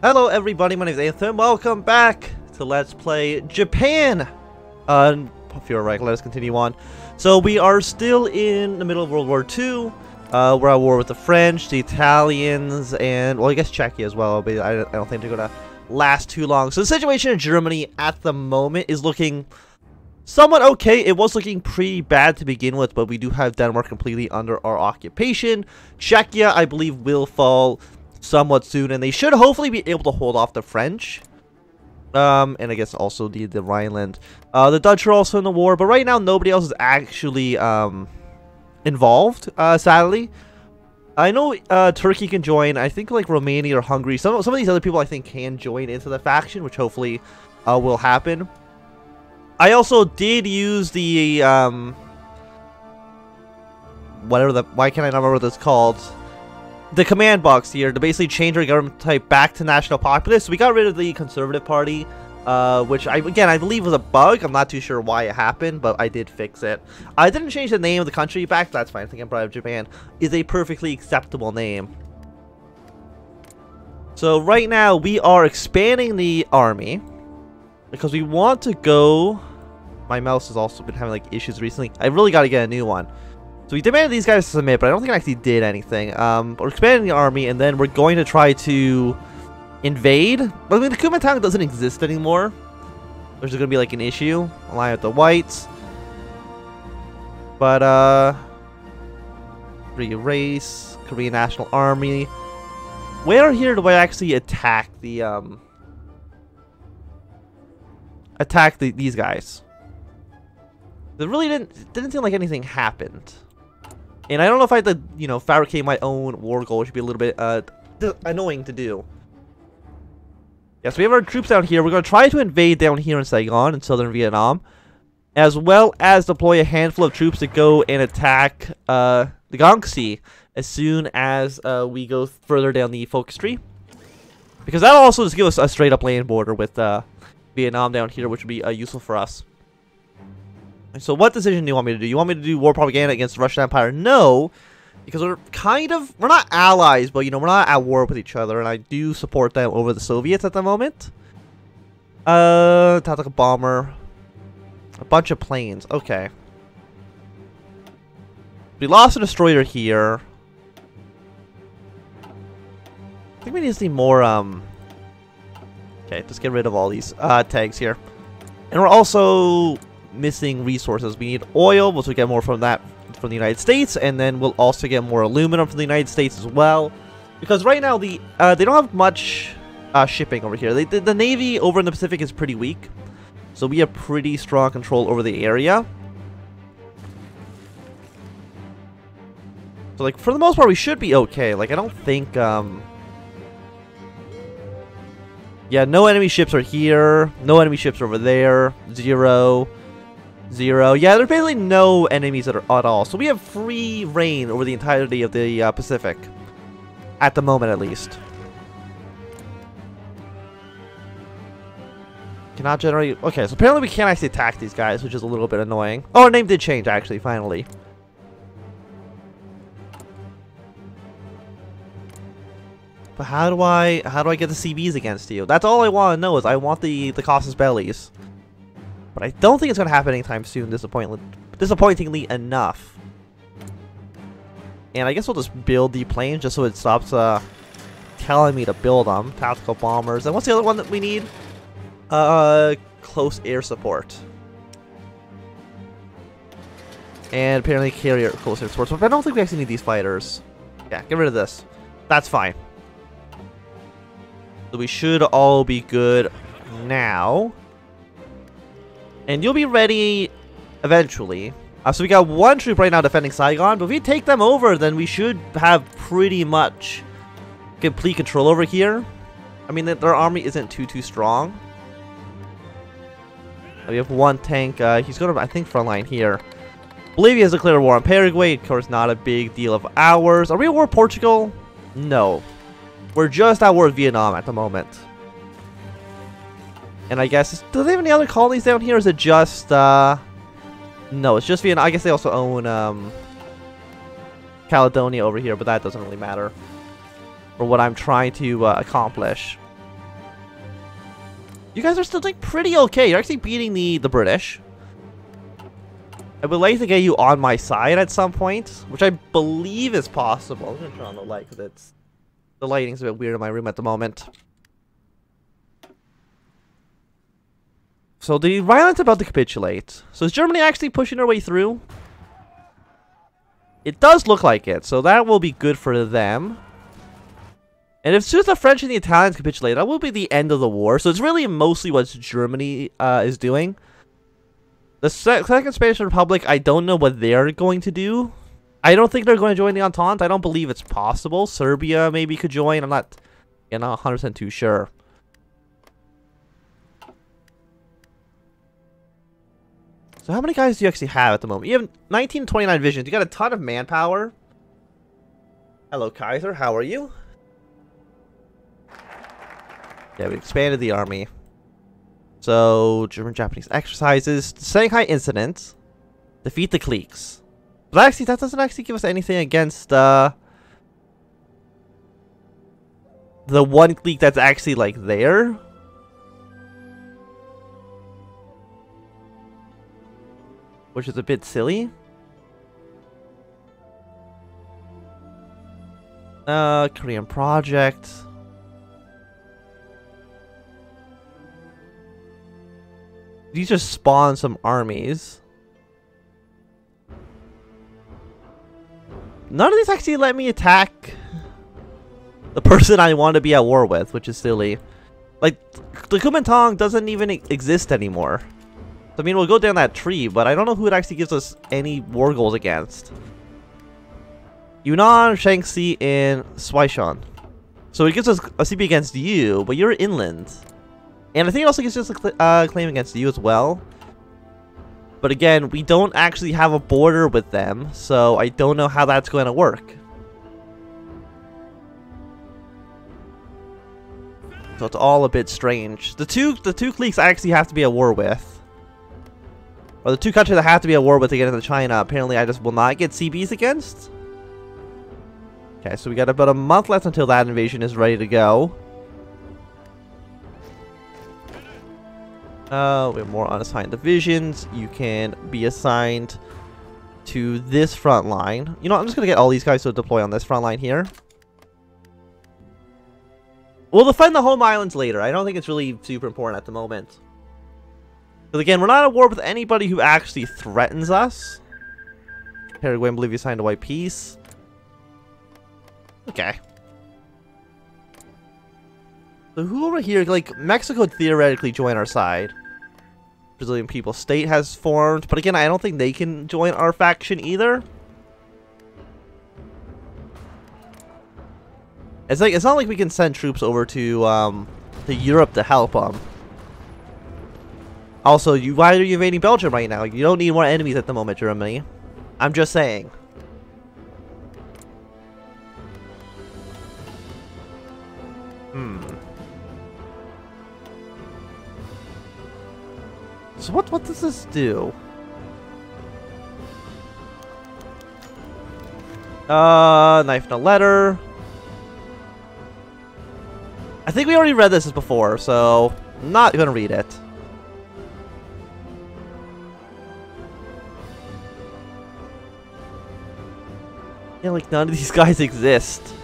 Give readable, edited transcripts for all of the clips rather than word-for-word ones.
Hello everybody, my name is Anthem. Welcome back to Let's Play Japan on Fuhrerreich. Let us continue on. So we are still in the middle of World War II. We're at war with the French, the Italians, and, well, I guess Czechia as well, but I don't think they're going to last too long. So the situation in Germany at the moment is looking somewhat okay. It was looking pretty bad to begin with, but we do have Denmark completely under our occupation. Czechia, I believe, will fall somewhat soon, and they should hopefully be able to hold off the French. And I guess also the Rhineland. The Dutch are also in the war, but right now nobody else is actually involved, sadly. I know Turkey can join. I think like Romania or Hungary. Some of these other people I think can join into the faction, which hopefully will happen. I also did use the why can't I not remember what it's called? The command box here to basically change our government type back to National Populist. So we got rid of the Conservative Party, which I believe was a bug. I'm not too sure why it happened, but I did fix it. I didn't change the name of the country back. That's fine. I think I'm proud of Japan. Is a perfectly acceptable name. So right now we are expanding the army because we want to go. My mouse has also been having like issues recently. I really got to get a new one. So we demanded these guys to submit, but I don't think I actually did anything. We're expanding the army, and then we're going to try to invade. But I mean, the Kuomintang doesn't exist anymore, which is going to be like an issue. Align with the whites. But, Korea race, Korean National Army. Where here do I actually attack the, these guys? It really didn't seem like anything happened. And I don't know if I had to, you know, fabricate my own war goal, which would be a little bit annoying to do. Yeah, so we have our troops down here. We're going to try to invade down here in Saigon in southern Vietnam, as well as deploy a handful of troops to go and attack the Gangxi as soon as we go further down the focus tree. Because that'll also just give us a straight up land border with Vietnam down here, which would be useful for us. So what decision do you want me to do? You want me to do war propaganda against the Russian Empire? No, because we're not allies, but, you know, we're not at war with each other, and I do support them over the Soviets at the moment. Tactical bomber. A bunch of planes. Okay. We lost a destroyer here. I think we need to see more, okay, just get rid of all these tags here. And we're also missing resources. We need oil, which we get more from that from the United States, and then we'll also get more aluminum from the United States as well. Because right now they don't have much shipping over here. The Navy over in the Pacific is pretty weak, so we have pretty strong control over the area. So like for the most part we should be okay. Like I don't think yeah, no enemy ships are here. No enemy ships are over there. 0. 0. Yeah, there's basically no enemies that are at all. So we have free reign over the entirety of the Pacific. At the moment, at least. Cannot generate. Okay, so apparently we can't actually attack these guys, which is a little bit annoying. Oh, our name did change, actually, finally. But how do I get the CVs against you? That's all I want to know is I want the casus bellis. But I don't think it's going to happen anytime soon, disappointingly enough. And I guess we'll just build the planes just so it stops telling me to build them. Tactical bombers. And what's the other one that we need? Close air support. And apparently carrier close air support. But I don't think we actually need these fighters. Yeah, get rid of this. That's fine. So we should all be good now. And you'll be ready eventually. So we got one troop right now defending Saigon, but if we take them over, then we should have pretty much complete control over here. I mean, their army isn't too strong. We have one tank. He's going to, I think, frontline here. Bolivia has declared war on Paraguay. Of course, not a big deal of ours. Are we at war with Portugal? No. We're just at war with Vietnam at the moment. And I guess, do they have any other colonies down here, or is it just, no, it's just Vietnam. I guess they also own, Caledonia over here, but that doesn't really matter for what I'm trying to accomplish. You guys are still doing pretty okay. You're actually beating the British. I would like to get you on my side at some point, which I believe is possible. I'm gonna turn on the light because the lighting's a bit weird in my room at the moment. So the Rhineland's about to capitulate. So is Germany actually pushing their way through? It does look like it, so that will be good for them. And if soon as the French and the Italians capitulate, that will be the end of the war. So it's really mostly what Germany is doing. The Second Spanish Republic, I don't know what they're going to do. I don't think they're going to join the Entente. I don't believe it's possible. Serbia maybe could join. I'm not 100% too sure. So how many guys do you actually have at the moment? You have 1929 divisions. You got a ton of manpower. Hello, Kaiser. How are you? Yeah, we expanded the army. So, German-Japanese exercises. Shanghai incident. Defeat the cliques. But actually, that doesn't actually give us anything against, the one clique that's actually, like, there. Which is a bit silly. Korean project. These just spawn some armies. None of these actually let me attack the person I want to be at war with, which is silly. Like, the Kuomintang doesn't even exist anymore. I mean, we'll go down that tree, but I don't know who it actually gives us any war goals against. Yunnan, Shaanxi, and Swaishan. So it gives us a CP against you, but you're inland. And I think it also gives us a claim against you as well. But again, we don't actually have a border with them, so I don't know how that's going to work. So it's all a bit strange. The two cliques I actually have to be at war with. Or the two countries I have to be at war with to get into China, apparently I just will not get CBs against. Okay, so we got about a month left until that invasion is ready to go. We have more unassigned divisions. You can be assigned to this front line. You know, I'm just going to get all these guys to deploy on this front line here. We'll defend the home islands later. I don't think it's really super important at the moment. Because again, we're not at war with anybody who actually threatens us. Paraguay and Bolivia signed a white peace. Okay. So who over here, like, Mexico could theoretically join our side. Brazilian People's State has formed, but again, I don't think they can join our faction either. It's like, it's not like we can send troops over to Europe to help them. Also, why are you invading Belgium right now? You don't need more enemies at the moment, Germany. I'm just saying. So what does this do? Knife and a letter. I think we already read this before, so I'm not gonna read it. Yeah, like none of these guys exist.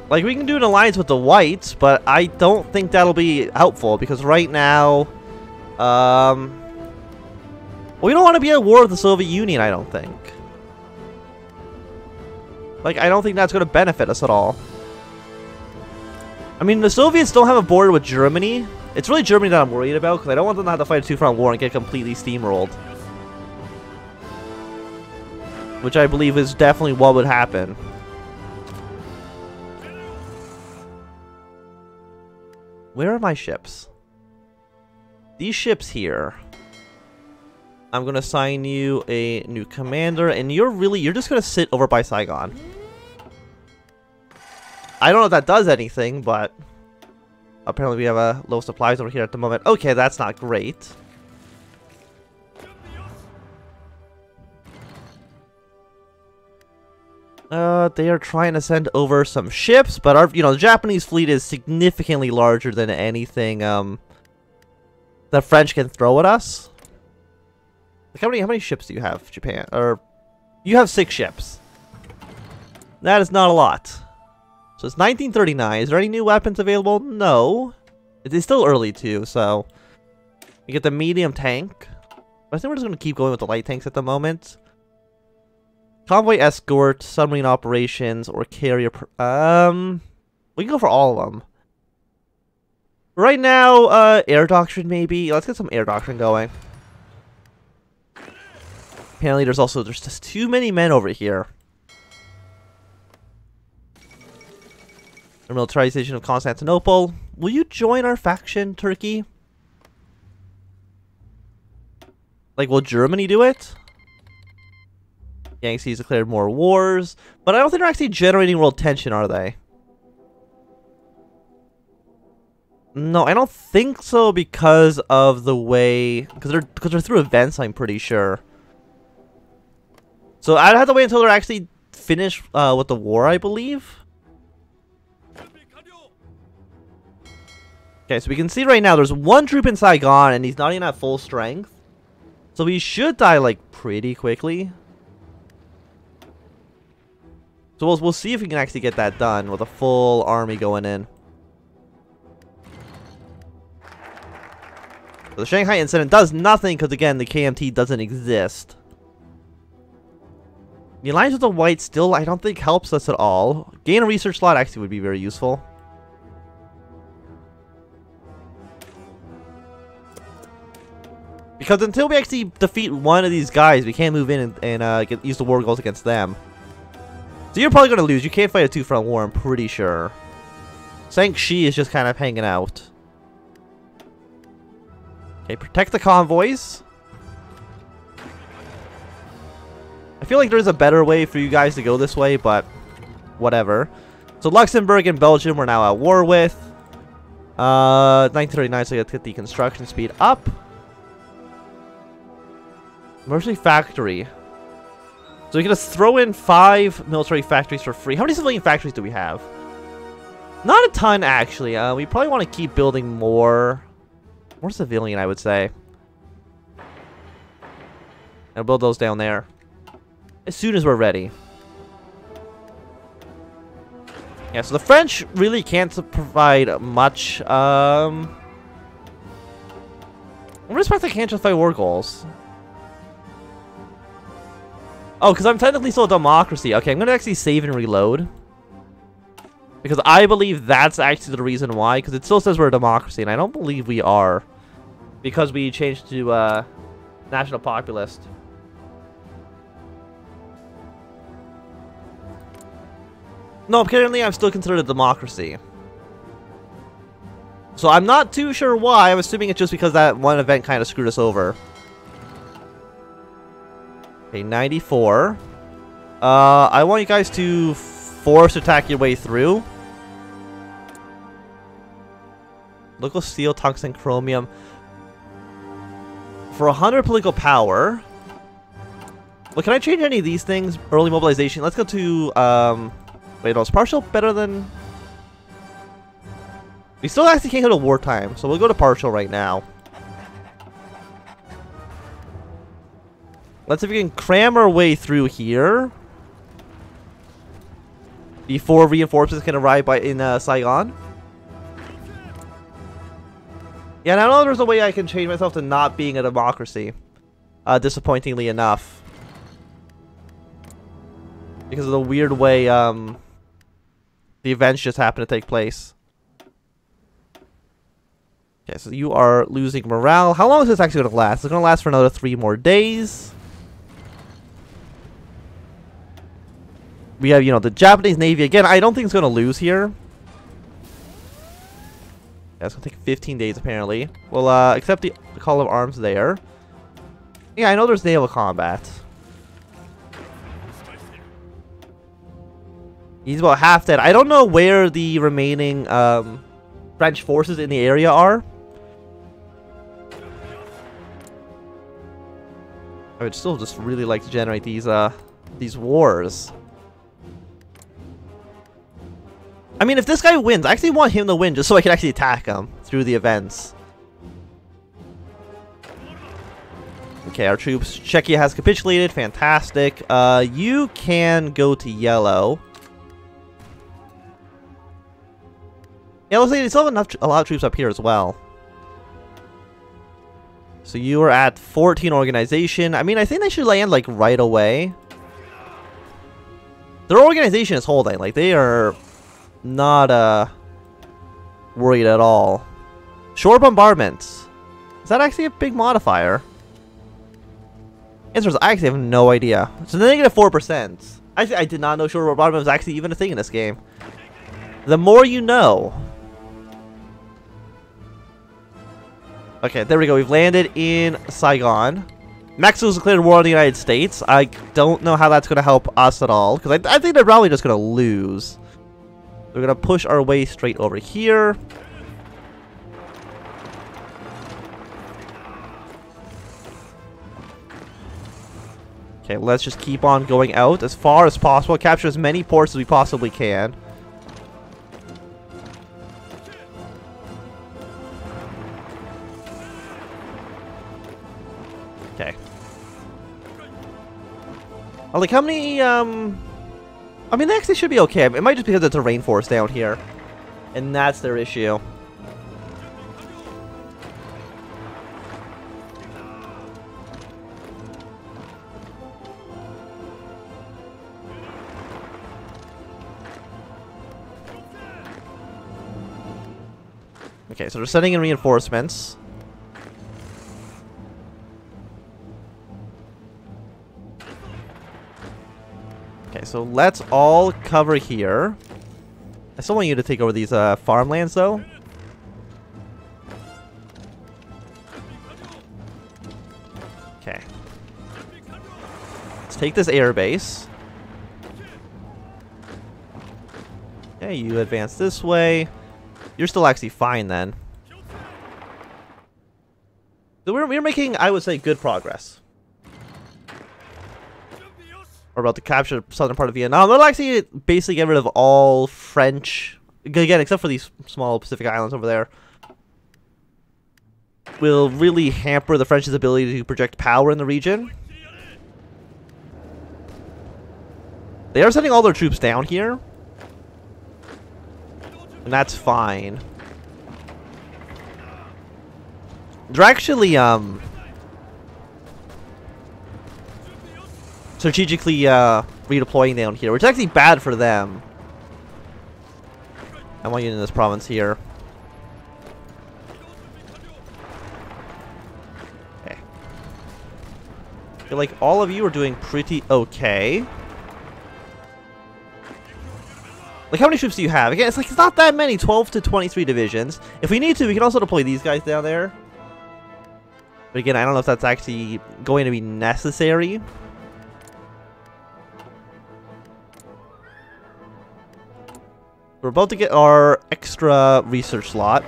Like, we can do an alliance with the whites, but I don't think that'll be helpful, because right now, we don't want to be at war with the Soviet Union, I don't think. Like, I don't think that's going to benefit us at all. I mean, the Soviets don't have a border with Germany. It's really Germany that I'm worried about, because I don't want them to have to fight a two-front war and get completely steamrolled. Which I believe is definitely what would happen. Where are my ships? These ships here. I'm gonna assign you a new commander, and you're just gonna sit over by Saigon. I don't know if that does anything, but apparently we have a low supplies over here at the moment. Okay, that's not great. They are trying to send over some ships, but our, the Japanese fleet is significantly larger than anything, the French can throw at us. Like, how many ships do you have, Japan? Or, you have 6 ships. That is not a lot. So it's 1939. Is there any new weapons available? No. It is still early too, so you get the medium tank. But I think we're just gonna keep going with the light tanks at the moment. Convoy escort, submarine operations, or carrier. We can go for all of them. Right now, air doctrine maybe. Let's get some air doctrine going. Apparently, there's just too many men over here. The militarization of Constantinople. Will you join our faction, Turkey? Like, will Germany do it? Yangtze's declared more wars, but I don't think they're actually generating world tension, are they? No, I don't think so because of the way, because they're through events, I'm pretty sure. So I'd have to wait until they're actually finished with the war, I believe. Okay, so we can see right now there's 1 troop in Saigon and he's not even at full strength. So he should die like pretty quickly. So we'll see if we can actually get that done with a full army going in. So the Shanghai incident does nothing because, again, the KMT doesn't exist. The alliance with the Whites still, I don't think, helps us at all. Gain a research slot actually would be very useful. Because until we actually defeat one of these guys, we can't move in and use the war goals against them. So you're probably going to lose. You can't fight a 2-front war, I'm pretty sure. Shangxi is just kind of hanging out. Okay, protect the convoys. I feel like there's a better way for you guys to go this way, but whatever. So Luxembourg and Belgium we're now at war with. 1939, so you have to get the construction speed up. Military factory. So we can just throw in 5 military factories for free. How many civilian factories do we have? Not a ton, actually. We probably want to keep building more civilian, I would say. I'll build those down there as soon as we're ready. Yeah, so the French really can't provide much. In respect, they can't justify war goals. Oh, because I'm technically still a democracy. Okay, I'm going to actually save and reload. Because I believe that's actually the reason why. Because it still says we're a democracy, and I don't believe we are. Because we changed to national populist. No, apparently I'm still considered a democracy. So I'm not too sure why. I'm assuming it's just because that one event kind of screwed us over. Okay, 94. I want you guys to force attack your way through. Local steel, tungsten, chromium. For 100 political power. Well, can I change any of these things? Early mobilization. Let's go to, wait, no, is partial better than... We still actually can't go to wartime, so we'll go to partial right now. Let's see if we can cram our way through here before reinforcements can arrive in Saigon. Yeah, and I know there's a way I can change myself to not being a democracy. Disappointingly enough. Because of the weird way the events just happen to take place. Okay, so you are losing morale. How long is this actually going to last? It's going to last for another 3 more days. We have, the Japanese Navy. Again, I don't think it's going to lose here. Yeah, it's going to take 15 days, apparently. We'll accept the call of arms there. Yeah, I know there's naval combat. He's about half dead. I don't know where the remaining French forces in the area are. I would still just really like to generate these wars. I mean, if this guy wins, I actually want him to win just so I can actually attack him through the events. Okay, our troops. Czechia has capitulated. Fantastic. You can go to yellow. Yeah, looks like they still have a lot of troops up here as well. So you are at 14 organization. I mean, I think they should land like right away. Their organization is holding. Like, they are not worried at all. Shore bombardments. Is that actually a big modifier? Answer is I actually have no idea. It's a negative 4%. I did not know shore bombardment was actually even a thing in this game. The more you know. Okay, there we go. We've landed in Saigon. Mexico's declared war on the United States. I don't know how that's going to help us at all, because I think they're probably just going to lose. We're going to push our way straight over here. Okay, let's just keep on going out as far as possible. Capture as many ports as we possibly can. Okay. Like, how many, I mean, they actually should be okay. It might just be because it's a rainforest down here. And that's their issue. Okay, so they're sending in reinforcements. Okay, so let's all cover here. I still want you to take over these farmlands, though. Okay. Let's take this air base. Okay, you advance this way. You're still actually fine, then. So we're making, I would say, good progress. We're about to capture the southern part of Vietnam. They'll actually basically get rid of all French, again, except for these small Pacific islands over there. Will really hamper the French's ability to project power in the region. They are sending all their troops down here. And that's fine. They're actually, strategically redeploying down here, which is actually bad for them. I want you in this province here. Okay. I feel like all of you are doing pretty okay. Like, how many troops do you have? Again, it's like, it's not that many. 12 to 23 divisions. If we need to, we can also deploy these guys down there. But again, I don't know if that's actually going to be necessary. We're about to get our extra research slot.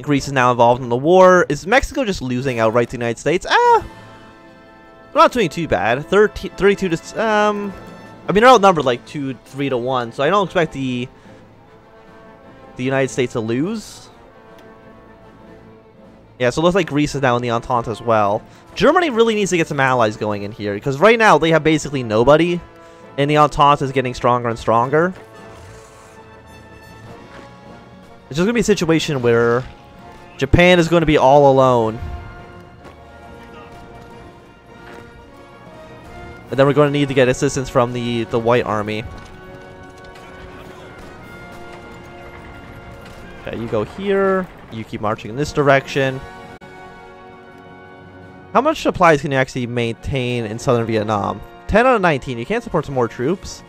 Greece is now involved in the war. Is Mexico just losing outright to the United States? We're not doing too bad. 32 to... I mean, they're outnumbered like 3 to 1, so I don't expect the United States to lose. Yeah, so it looks like Greece is now in the Entente as well. Germany really needs to get some allies going in here, because right now they have basically nobody, and the Entente is getting stronger and stronger. It's just going to be a situation where Japan is going to be all alone. And then we're going to need to get assistance from the White Army. Okay, you go here. You keep marching in this direction. How much supplies can you actually maintain in southern Vietnam? 10 out of 19. You can't support some more troops.